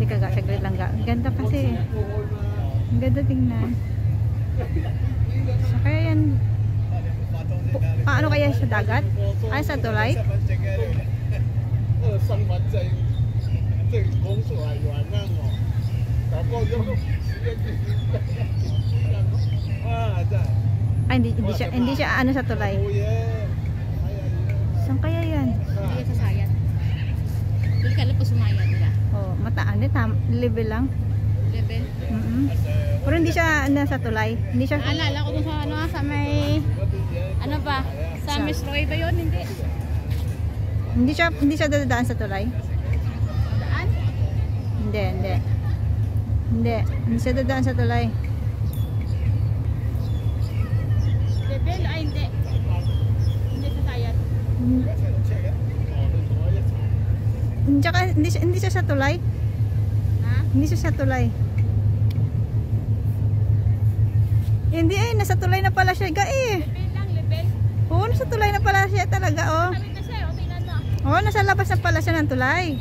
Teka ga, saglit lang ga. Ang ganda kasi. Ang ganda tingnan. So kaya yan, paano kaya sa dagat? Ay sa tulay? Ay hindi siya ano sa tulay. Saan kaya yan? Hindi sa sayat. Dili ka po sumaya nila. Oh, mataan din, level lang. Level. Pero hindi siya nasa tulay. Hindi siya. Alala ko dun sa ano sa may ano ba? Sa Miss Roy ba 'yon? Hindi. Hindi siya dadaan sa tulay. Daan? Hindi siya dadaan sa tulay. Level ay hindi. Hindi sa sayat. Hindi siya sa tulay. Ha? Hindi siya sa tulay. Hindi nasa tulay na pala siya ga eh. Level lang, level. Oo, nasa tulay na pala siya talaga oh. Sabi na siya, okay na no. Oo, nasa labas na pala siya ng tulay.